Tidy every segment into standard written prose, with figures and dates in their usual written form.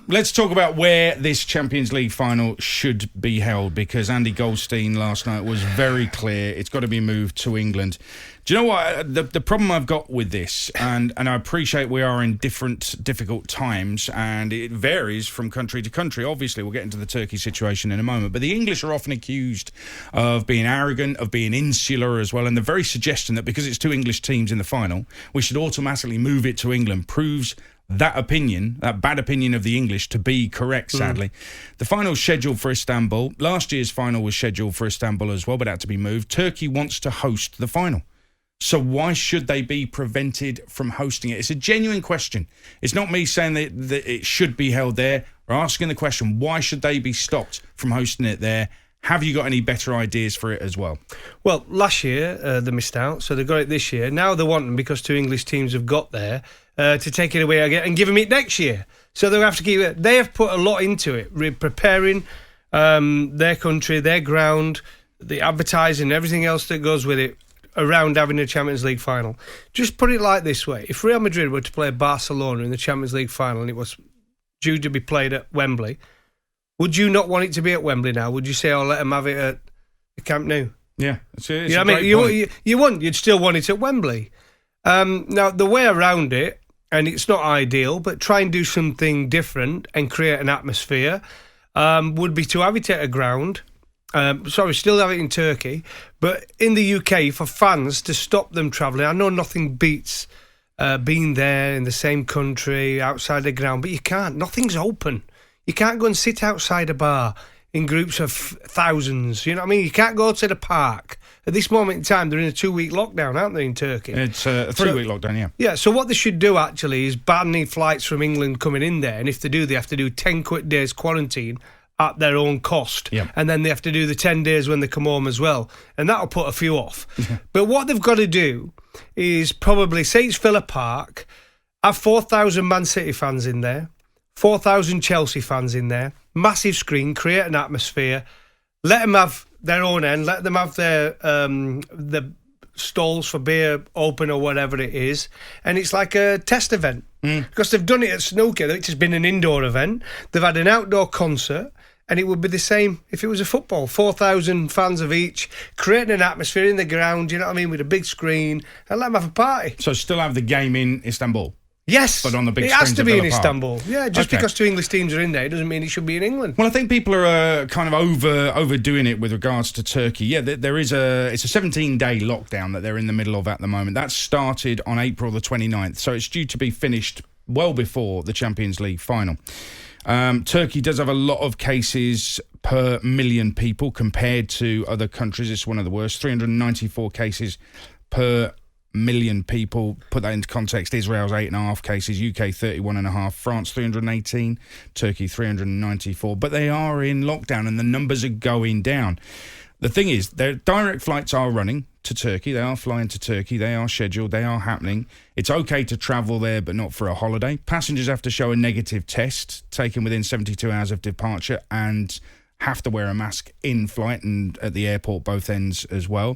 Let's talk about where this Champions League final should be held, because Andy Goldstein last night was very clear. It's got to be moved to England. Do you know what? The problem I've got with this, and I appreciate we are in difficult times, and it varies from country to country. Obviously, we'll get into the Turkey situation in a moment, but the English are often accused of being arrogant, of being insular as well, and the very suggestion that because it's two English teams in the final, we should automatically move it to England proves that opinion, that bad opinion of the English, to be correct, sadly. The final's scheduled for Istanbul. Last year's final was scheduled for Istanbul as well, but had to be moved. Turkey wants to host the final. So why should they be prevented from hosting it? It's a genuine question. It's not me saying that it should be held there. We're asking the question, why should they be stopped from hosting it there? Have you got any better ideas for it as well? Well, last year they missed out, so they got it this year. Now they want them, because two English teams have got there, to take it away again and give them it next year. So they'll have to keep it. They have put a lot into it, preparing their country, their ground, the advertising, everything else that goes with it around having a Champions League final. Just put it like this way. If Real Madrid were to play Barcelona in the Champions League final and it was due to be played at Wembley, would you not want it to be at Wembley now? Would you say, let them have it at the Camp Nou? Yeah. You wouldn't. You'd still want it at Wembley. Now, the way around it, and it's not ideal, but try and do something different and create an atmosphere, would be to have it at a ground. Still have it in Turkey, but in the UK, for fans to stop them travelling. I know nothing beats being there in the same country, outside the ground, but you can't. Nothing's open. You can't go and sit outside a bar in groups of thousands. You know what I mean? You can't go to the park. At this moment in time, they're in a 2-week lockdown, aren't they, in Turkey? It's a 3-week lockdown, yeah. Yeah, so what they should do, actually, is ban any flights from England coming in there. And if they do, they have to do 10 days quarantine at their own cost. Yep. And then they have to do the 10 days when they come home as well. And that'll put a few off. But what they've got to do is probably, say it's Villa Park, have 4,000 Man City fans in there, 4,000 Chelsea fans in there, massive screen, create an atmosphere, let them have their own end, let them have their the stalls for beer open or whatever it is, and it's like a test event. Because they've done it at snooker, which has been an indoor event. They've had an outdoor concert, and it would be the same if it was a football. 4,000 fans of each, creating an atmosphere in the ground, you know what I mean, with a big screen, and let them have a party. So still have the game in Istanbul? Yes, but on the big it has to be in Villa Park. Istanbul. Yeah, just because two English teams are in there, it doesn't mean it should be in England. Well, I think people are kind of overdoing it with regards to Turkey. Yeah, it's a 17-day lockdown that they're in the middle of at the moment. That started on April the 29th, so it's due to be finished well before the Champions League final. Turkey does have a lot of cases per million people compared to other countries. It's one of the worst, 394 cases per million people. Put that into context, Israel's 8.5 cases, UK 31.5, France 318, Turkey 394. But they are in lockdown and the numbers are going down. The thing is, their direct flights are running to Turkey. They are flying to Turkey. They are scheduled. They are happening. It's okay to travel there, but not for a holiday. Passengers have to show a negative test taken within 72 hours of departure and have to wear a mask in flight and at the airport, both ends as well.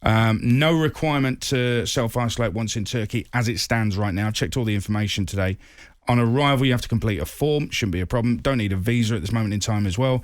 No requirement to self-isolate once in Turkey as it stands right now. I've checked all the information today. On arrival, you have to complete a form. Shouldn't be a problem. Don't need a visa at this moment in time as well.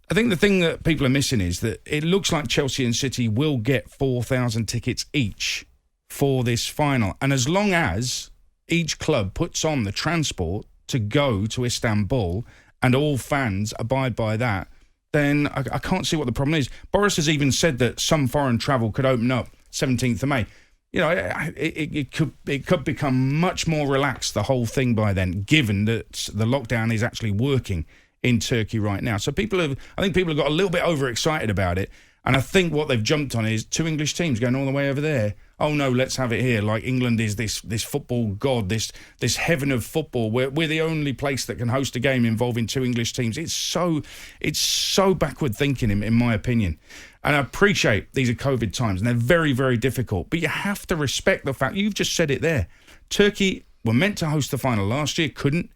I think the thing that people are missing is that it looks like Chelsea and City will get 4,000 tickets each for this final. And as long as each club puts on the transport to go to Istanbul and all fans abide by that, then I can't see what the problem is. Boris has even said that some foreign travel could open up 17th of May. You know, it could become much more relaxed, the whole thing, by then, given that the lockdown is actually working in Turkey right now. So I think people have got a little bit overexcited about it. And I think what they've jumped on is two English teams going all the way over there. Oh no, let's have it here. Like England is this football god, this heaven of football. We're the only place that can host a game involving two English teams. It's so backward thinking in my opinion. And I appreciate these are COVID times and they're very, very difficult. But you have to respect the fact, you've just said it there. Turkey were meant to host the final last year, couldn't.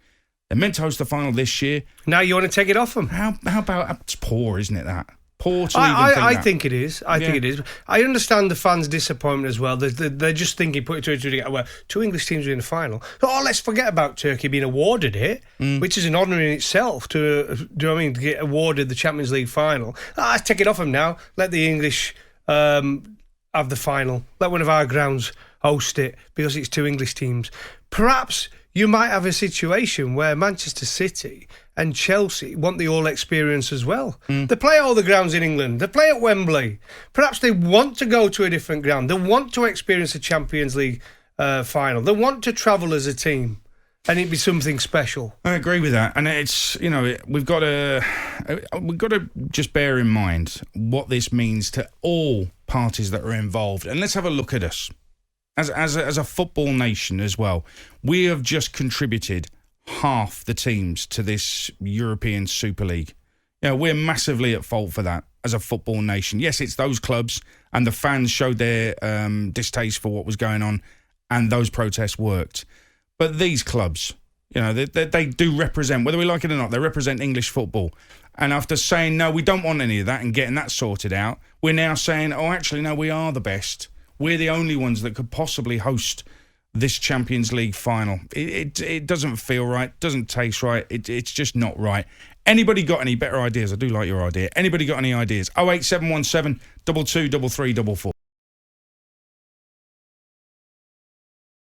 They're meant to host the final this year. Now you want to take it off them? How about, it's poor, isn't it, that? poor to even think I that. think it is. I think it is. I understand the fans' disappointment as well. They're just thinking, put it together, well, 2 English teams are in the final. Oh, let's forget about Turkey being awarded it, which is an honour in itself to, do you know what I mean, to get awarded the Champions League final. Let's take it off them now. Let the English have the final. Let one of our grounds host it because it's 2 English teams. Perhaps you might have a situation where Manchester City and Chelsea want the all experience as well. They play all the grounds in England. They play at Wembley. Perhaps they want to go to a different ground. They want to experience a Champions League final. They want to travel as a team, and it'd be something special. I agree with that, and it's we've got to just bear in mind what this means to all parties that are involved. And let's have a look at us as a football nation as well. We have just contributed half the teams to this European Super League. We're massively at fault for that as a football nation. Yes, it's those clubs, and the fans showed their distaste for what was going on, and those protests worked. But these clubs, they do represent, whether we like it or not, they represent English football. And after saying, no, we don't want any of that and getting that sorted out, we're now saying, oh, actually, no, we are the best. We're the only ones that could possibly host this Champions League final. It doesn't feel right, doesn't taste right. It's just not right. Anybody got any better ideas? I do like your idea. Anybody got any ideas? 08717 223344.